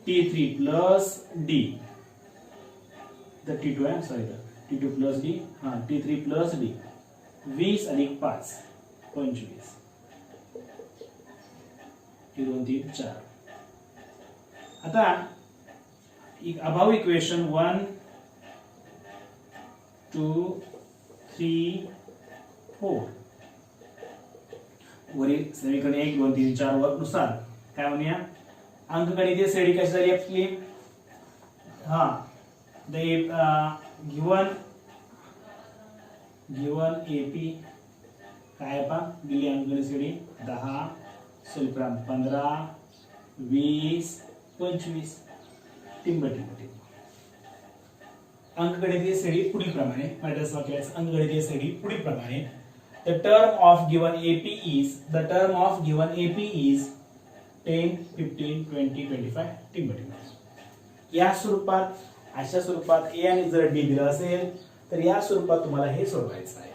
Speaker 1: T3 प्लस डी, तर T2 आहे सॉरी, T2 प्लस डी, हा T3 प्लस डी 20 अधिक 5 25 2 3 4. आता अबाव इक्वेशन 1 2 3 4 वरील समीकरण 1 2 3 4 नुसार काय म्हणूया, अंकगणितीय श्रेणी कशी झाली आपली, हा गिवन एपी काय पा दिली अंकगणित श्रेणी 10 समीकरण 15 20 25 टिंबटिंब. अंकगणितीय श्रेणी पुढील प्रमाणे, मॅट्रिक्स वाक्याचे अंकगणितीय श्रेणी पुढील प्रमाणे. The term of given AP is, the term of given AP is 10 15 20 25 टिंबटिंब. या स्वरूपात, अशा स्वरूपात ए आणि जर डी दिलं असेल तर या स्वरूपात तुम्हाला हे सोडवायचं आहे.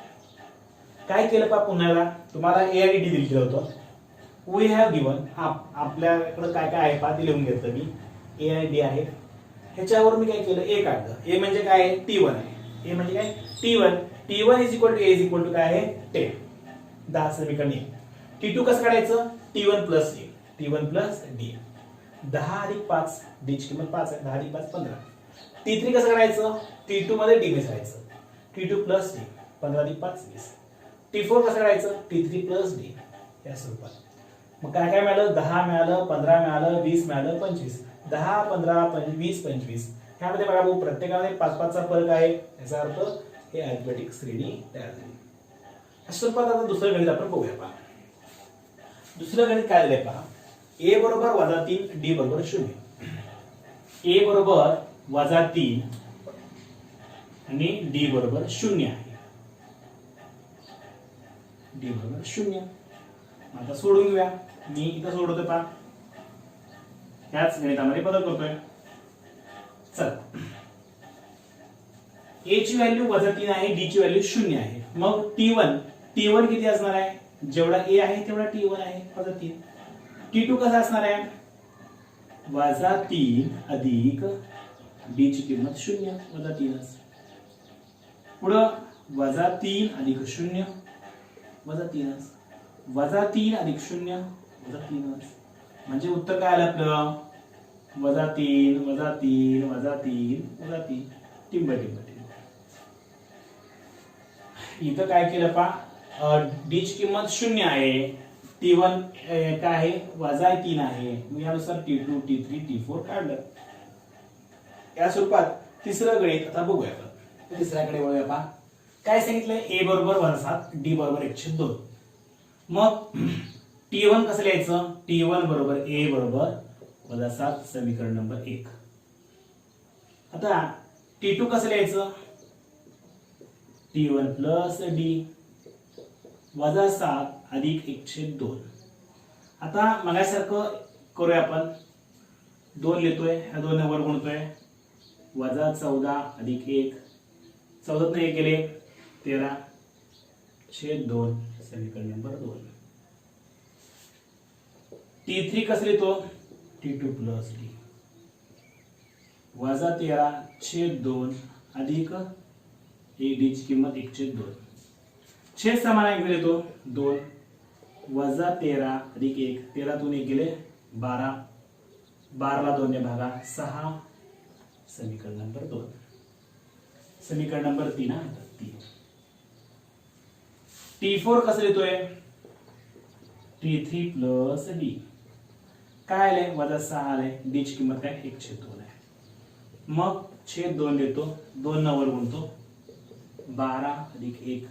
Speaker 1: काय केलं पा, पुन्हा तुम्हाला ए आणि डी दिलं होतं. वी हॅव गिवन, आपल्याकडे काय काय आहे पा ते लिहून घेतलं मी. ए आणि डी आहे, ह्याच्यावर मी काय केलं, ए काढलं. ए म्हणजे काय आहे, T1 आहे. ए म्हणजे काय T1, T1 is equal to A is equal to काय आहे 10, 10 समीकरण. T2 कसं काढायचं, T1 प्लस ए, T1 प्लस डी 10 अधिक 5, डी ची किंमत 5 आहे, 10 अधिक 5 15. T3 कसं काढायचं, T2 मध्ये डी मिसळायचं, T2 प्लस डी 15 अधिक 5 20. T4 कसं काढायचं, T3 प्लस डी या स्वरूपात. मग काय काय मिळालं, 10 मिळालं, 15 मिळालं, 20 मिळालं, 25. 10 15 20 25 ह्यामध्ये बघा भाऊ प्रत्येकामध्ये 5 5 चा फरक आहे. याचा अर्थ हे अरिथमेटिक श्रेणी तयार झाली. अशा स्वरूपात आता दुसरं गणित आपण बघूया पहा. दुसरं गणित काय दिलंय पहा, a बरोबर -3 d बरोबर 0. a बरोबर -3 आणि d बरोबर 0 आहे. d बरोबर 0. आता सोडून घेऊया, मी इथं सोडवतोय पहा, त्याच गणितामध्ये बदल करतोय. चला, a ची व्हॅल्यू -3 आहे, d ची व्हॅल्यू 0 आहे. मग T1 किती असणार आहे, जेवढा a आहे तेवढा T1 आहे -3. T2 कसा असणार आहे, -3 अधिक d ची किंमत 0 -3. पुढे -3 अधिक 0 -3, -3 अधिक 0 -3. म्हणजे उत्तर काय आलं आपलं, -3 -3 -3 -3 टिंबटिंब. इथं काय केलं पा, डी ची किंमत 0 आहे, T1 काय आहे -3 आहे. मग यानुसार T2 T3 T4 काढलं. या स्वरूपात तिसरं गणित आता बघूया आपण. तिसऱ्याकडे वळूया पा. काय सांगितलंय, a बरोबर 7 d बरोबर 1/2. मग T1 कसं लिहायचं, T1 बरोबर a बरोबर -7 समीकरण नंबर 1. आता T2 कसं लिहायचं, T1 प्लस डी -7 अधिक 1/2. आता मगासारखं करूया आपण, 2 लिहितोय, ह्या 2 ने वर गुणतोय, -14 अधिक 1, 14 ने 1 गेले 13/2 समीकरण नंबर 2. T3 कसं लिहितो, T2 प्लस डी -13/2 अधिक एक डी ची किंमत 1/2. छेद समान आहे गेले तो 2 वजा 13 अधिक 1 13 तून 1 गेले 12 12 ला 2 ने भागा 6. समीकरण नंबर 2. समीकरण नंबर 3 T4 कसं लिहितोय T3 प्लस D काय आले वजा 6 आले D ची किंमत काय 1/2 आहे. मग छेद 2 देतो 2 न वर गुणतो 12 अधिक 1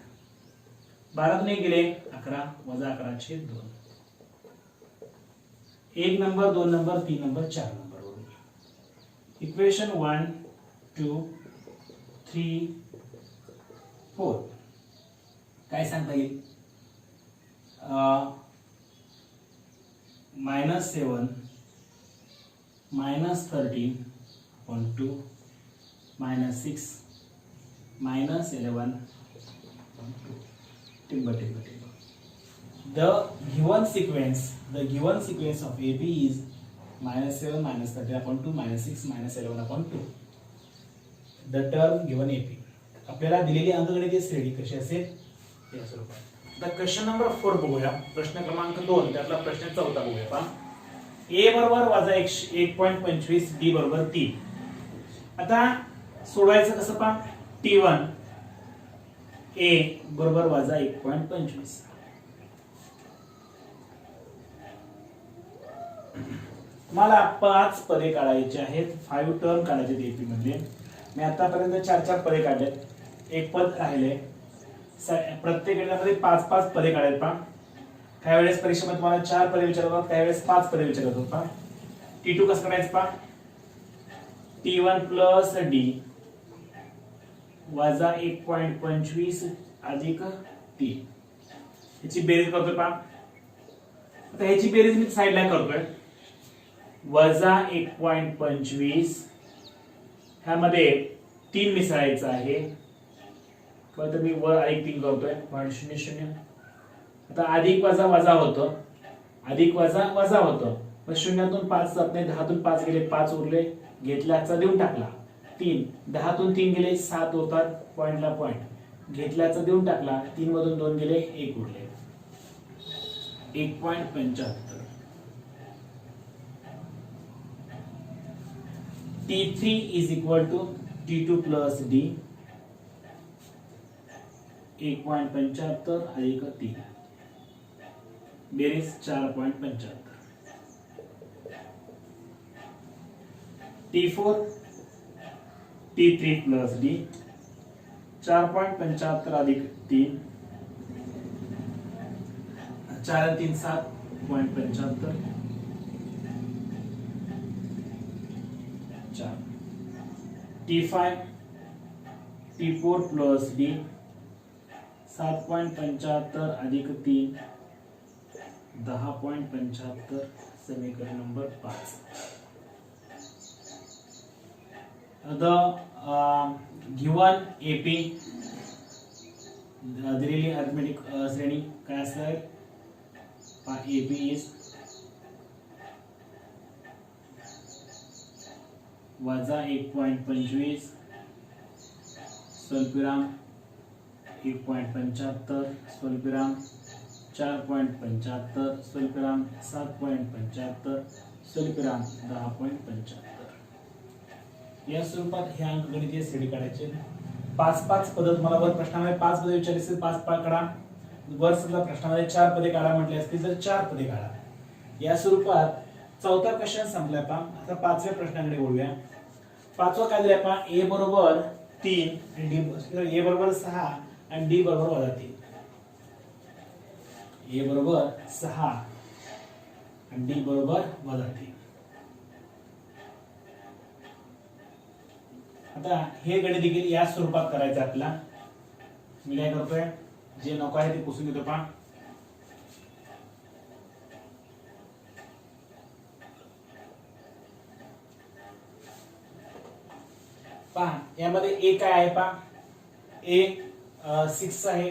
Speaker 1: 12 तून 1 गेले 11 वजा 11 छेद 2. 1 नंबर 2 नंबर 3 नंबर 4 नंबर वरून इक्वेशन 1 2 3 4 काय सांगता येईल -7 -13 on 2 -6 -11 on 2. टिंब the given sequence of AP is -7 -13 upon 2 -6 -11 upon 2. the term given AP आपल्याला दिलेली अंकगणितीय श्रेणी कशी असेल या स्वरूपात. आता क्वेश्चन नंबर 4 बघूया. प्रश्न क्रमांक 2 त्यातला प्रश्न 4 बघूया. पहा a बरोबर वजा 1.25 d बरोबर 3. आता सोडवायचं कसं पहा T1 a बरोबर वजा 1.25 मला 5 पदे काढायची आहेत 5 टर्म काढायचे एपी मध्ये. मी आतापर्यंत 4 पदे काढलेत. एक पद राहिले. प्रत्येक गणितामध्ये 5 पदे काढायत पहा. काही वेळेस परीक्षेमध्ये तुम्हाला 4 पदे विचारतात काही वेळेस 5 पदे विचारतात पहा. T2 कसं काढायचं पहा T1 प्लस D वजा 1.25 अधिक 3 याची बेरीज करतोय पहा. आता ह्याची बेरीज मी साइडला करतोय वजा 1.25 ह्यामध्ये 3 मिसळायचं आहे तर मी वर अधिक 3 करतोय 0.00. आता अधिक वजा वजा होतं अधिक वजा वजा होतं मग 0तून 5 जात नाही 10तून 5 गेले 5 उरले घेतल्याचा देऊन टाकला 3 10तून 3 गेले 7 होतात पॉइंटला पॉइंट घेतल्याचा देऊन टाकला 3 मधून 2 गेले 1 उरले 1.75. T3 is equal to T2 plus D 1.75 अधिक 3 बेरीज 4.75. T4 T3 plus D 4.75 अधिक 3 4 3 7.75 T5 T4 plus D 7.75 अधिक 3 10.75. समीकरण नंबर 5. the given AP दिलेली अरिथमेटिक श्रेणी काय असणार AP is वजा 1.25 स्वल्पविराम 1.75 स्वल्पविराम 4.75 स्वल्पविराम 7.75 स्वल्पविराम 10.75. या स्वरूपात हे अंकगणितीय श्रेणी काढायचे. 5 पद्धत मला वर प्रश्नामध्ये 5 पदे विचारली असतील 5 काढा. वर सुद्धा प्रश्नामध्ये 4 पदे काढा म्हटले असतील तर 4 पदे काढा. या स्वरूपात चौथा क्वेश्चन संपला पहा. आता 5व्या प्रश्नाकडे वळूया. 5वा काय दिलाय पहा a बरोबर 3 आणि d a बरोबर 6 आणि d बरोबर वजा 3. a बरोबर 6 आणि d बरोबर वजा 3. आता हे गणित देखील या स्वरूपात करायचं आपल्याला. मी काय करतोय जे नको आहे ते पुसून घेतो पहा. पहा यामध्ये a काय आहे पहा a 6 आहे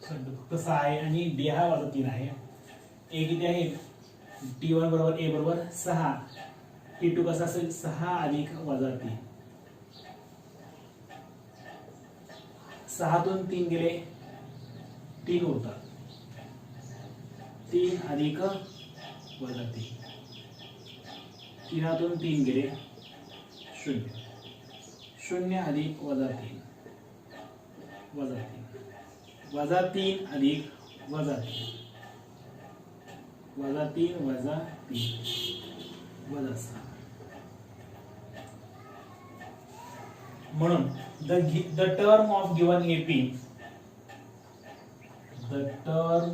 Speaker 1: फक्त 6 आहे आणि d हा वजा 3 आहे. a किती आहे T1 बरोबर a बरोबर 6 T2 कसं असेल 6 अधिक वजा 3 6तून 3 गेले 3 उरतात, 3 अधिक वजा 3, 3तून 3 गेले 0, 0 अधिक वजा 3 वजा 3, वजा 3 अधिक वजा 3 वजा 3 वजा 3 वजा 6. म्हणून the term of given AP, the term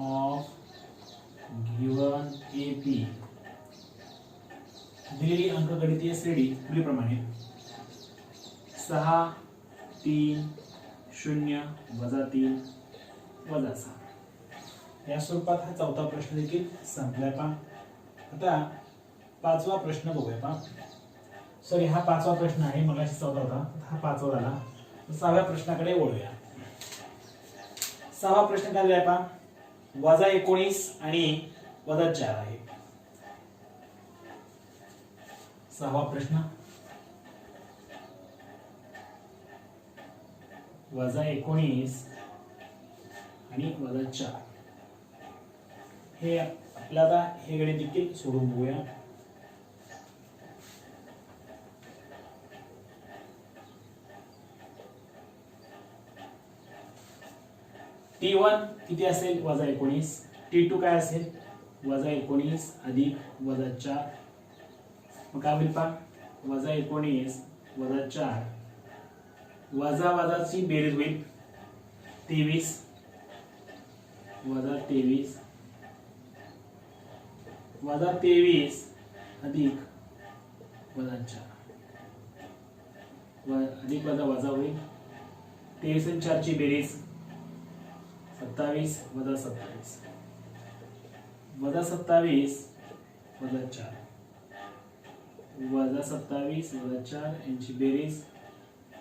Speaker 1: of given AP दिलेली अंकगणितीय श्रेणी पुढीलप्रमाणे 6 3 0 वजा 3 वजा 6 या स्वरूपात हा चौथा प्रश्न देखील संपलाय पहा. आता पाचवा प्रश्न बघूया पहा. सॉरी, हा पाचवा प्रश्न आहे, मगाशी चौथा होता, हा पाचवा झाला. सहाव्या प्रश्नाकडे वळूया. सहावा प्रश्न काय दिलाय पहा, वजा 19 आणि वजा 4 आहे. सहावा प्रश्न वजा 19 आणि वजा 4. हे आपल्याला हे गणित देखील सोडून बघूया. T1 किती असेल, वजा 19. T2 काय असेल, वजा 19 अधिक वजा 4. मग काय होईल पहा, वजा 19 वजा 4, वजा वजाची बेरीज होईल 23, वजा 23 वजा 23 अधिक वजा 4, अधिक वजा वजा होईल 23 आणि 4 ची बेरीज 27 वजा 27, वजा 27 वजा 4, वजा 27 वजा 4 यांची बेरीज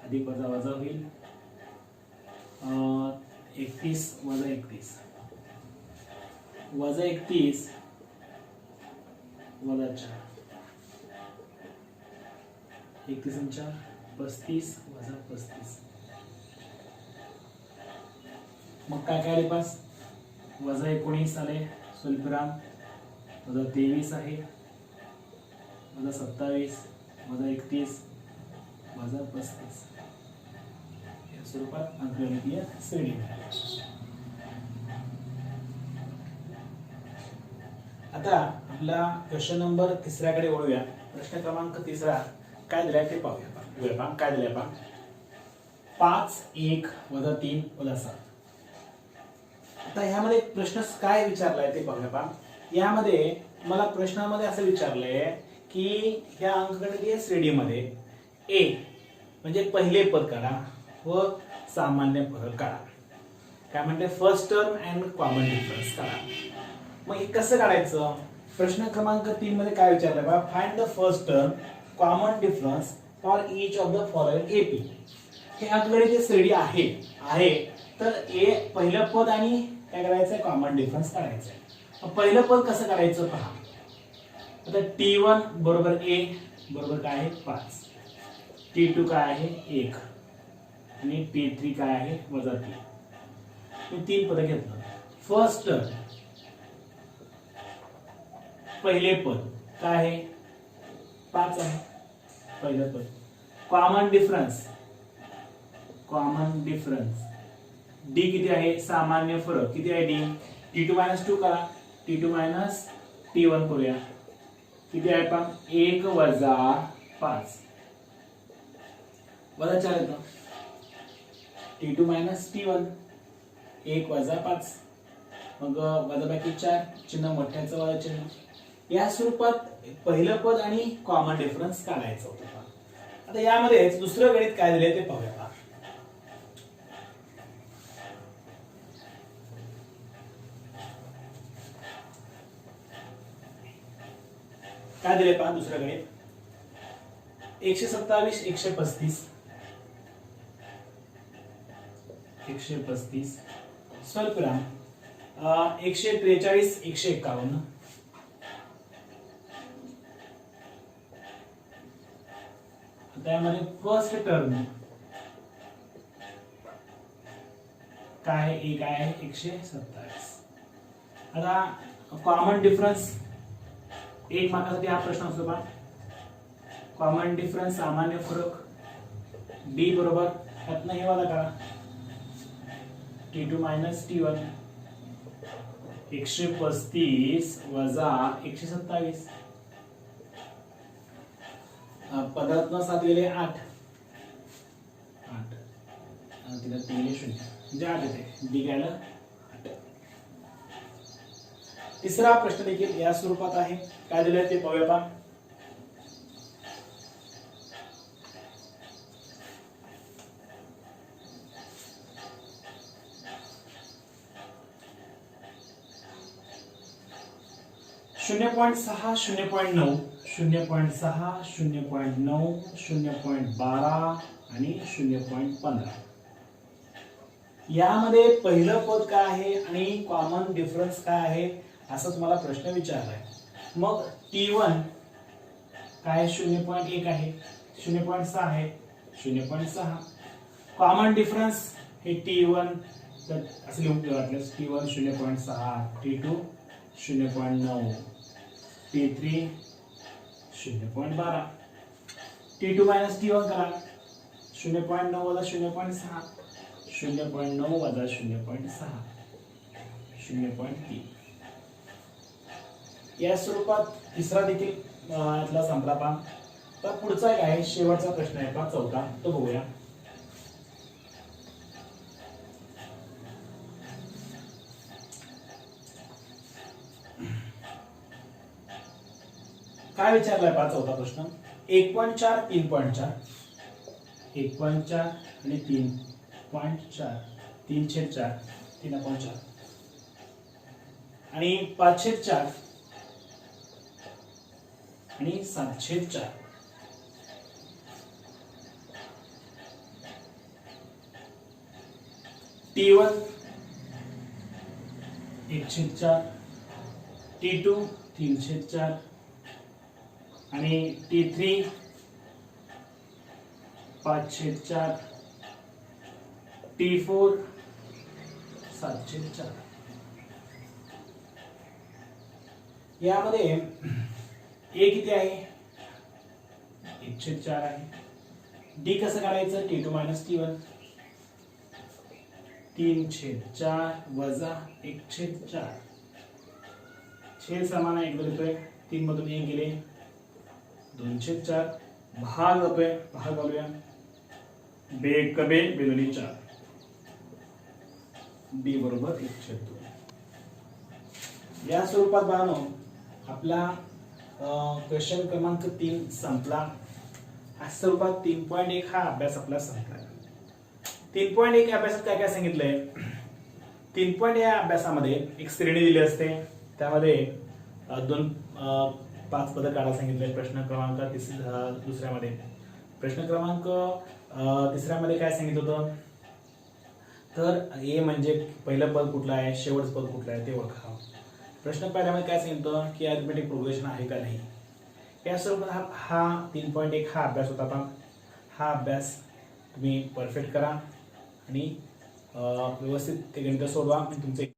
Speaker 1: अधिक वजा वजा होईल 31 वजा 31, वजा 31 वजा 4, 31 आणि 4 35 वजा 35. मग काय काय आले पास, वजा 19 आले स्वल्पविराम, वजा 23 आहे, वजा 27 वजा 31 वजा 35 या स्वरूपात अंकगणितीय श्रेणी मिळाली. आता आपला प्रश्न नंबर 3कडे वळूया. प्रश्न क्रमांक 3 काय दिलाय ते पाहूया. काय दिलाय पहा, 5 1 वजा 3 वजा 7. आता ह्यामध्ये प्रश्न काय विचारलाय ते पाहूया पहा. यामध्ये मला प्रश्नामध्ये असं विचारलंय की ह्या अंकगणितीय श्रेणीमध्ये ए म्हणजे पहिले पद काढा व सामान्य फरक काढा. काय म्हणते, first term and common difference काढा. मग हे कसं काढायचं, प्रश्न क्रमांक 3 मध्ये काय विचारलंय बघा, find the first term common difference for each of the following AP. हे अंकगणितीय श्रेणी आहे तर ए पहिलं पद आणि काय करायचंय, कॉमन डिफरन्स काढायचंय. पहिलं पद कसं काढायचं पहा. आता T1 बरोबर A बरोबर काय आहे 5, T2 काय आहे 1 आणि T3 काय आहे वजा 3. मी 3 पद घेतलं. फर्स्ट टर्म पहिले पद काय आहे 5 आहे पहिलं पद. कॉमन डिफरन्स D किती आहे, सामान्य फरक किती आहे D, T2 - 2 करा, T2 - T1 करूया. किती आहे पहा, 1 वजा 5 वजा 4 येतं. T2 - T1 1 वजा 5, मग वजाबाकी 4, चिन्ह मोठ्याचं वजा चिन्ह. या स्वरूपात पहिलं पद आणि कॉमन डिफरन्स काढायचं होतं. आता यामध्ये दुसरं गणित काय दिले ते पाहूया. काय दिले पहा दुसरं गणित, 127 135 स्वल्पविराम 143 151. त्यामध्ये फर्स्ट टर्म काय आहे ए काय आहे 127. आता कॉमन डिफरन्स 1 मार्कासाठी हा प्रश्न असतो का कॉमन डिफरन्स सामान्य फरक डी बरोबर यातनं हे वाला करा T2 मायनस T1 135 वजा 127 15 7 गेले 8 तिला 3 0 म्हणजे 8 येते डी घ्यायला 8. तिसरा प्रश्न देखील या स्वरूपात आहे काय दिले ते पाहूया पहा 0.6 0.9 0.6 0.9 0.12 आणि 0.15 यामध्ये पहिलं पद काय आहे आणि कॉमन डिफरन्स काय आहे असं तुम्हाला प्रश्न विचारलाय. मग T1 काय 0.1 आहे 0.6 आहे 0.6 कॉमन डिफरन्स हे T1 तर असं लिहून वाटल्यास T1 0.6 T2 0.9 T3 0.12 T2 minus T1 करा 0.9 वजा 0.6 0.9 वजा 0.6 0.3 या स्वरूपात तिसरा देखील यातला संपला पहा. तर पुढचा एक आहे शेवटचा प्रश्न आहे पहा चौथा तो बघूया. काय विचारलाय पहा चौथा प्रश्न 1.4 3.4 1.4 आणि 3.4 3/4 3/4 आणि 5/4 आणि 7/4 T1 1/4 T2 3/4 आणि T3 5/4 T4 7/4 यामध्ये ए किती आहे 1/4 आहे. डी कसं काढायचं T2 मायनस T1 3/4 वजा 1/4 छेद समान आहे 1 येतोय 3 मधून 1 गेले 2/4 भाग होतोय भाग घालूया बेकबे बेलुनी 4 डी बरोबर 1/2. या स्वरूपात बाळांनो आपला क्वेश्चन क्रमांक 3 संपला. या स्वरूपात 3.1 हा अभ्यास आपला संपला. 3.1 या अभ्यासात काय काय सांगितलंय 3.1 या अभ्यासामध्ये एक श्रेणी दिली असते त्यामध्ये 5 पद काढायला सांगितलंय. प्रश्न क्रमांक दुसऱ्यामध्ये प्रश्न क्रमांक तिसऱ्यामध्ये काय सांगितलं होतं तर ए म्हणजे पहिलं पद कुठलं आहे शेवटचं पद कुठलं आहे ते ओळखा. प्रश्न पहिल्यामध्ये काय सांगितलं की अरिथमेटिक प्रोग्रेशन आहे का नाही. या स्वरूपात हा 3.1 हा अभ्यास होता. हा अभ्यास तुम्ही परफेक्ट करा आणि व्यवस्थित ते गणित सोडवा तुमचे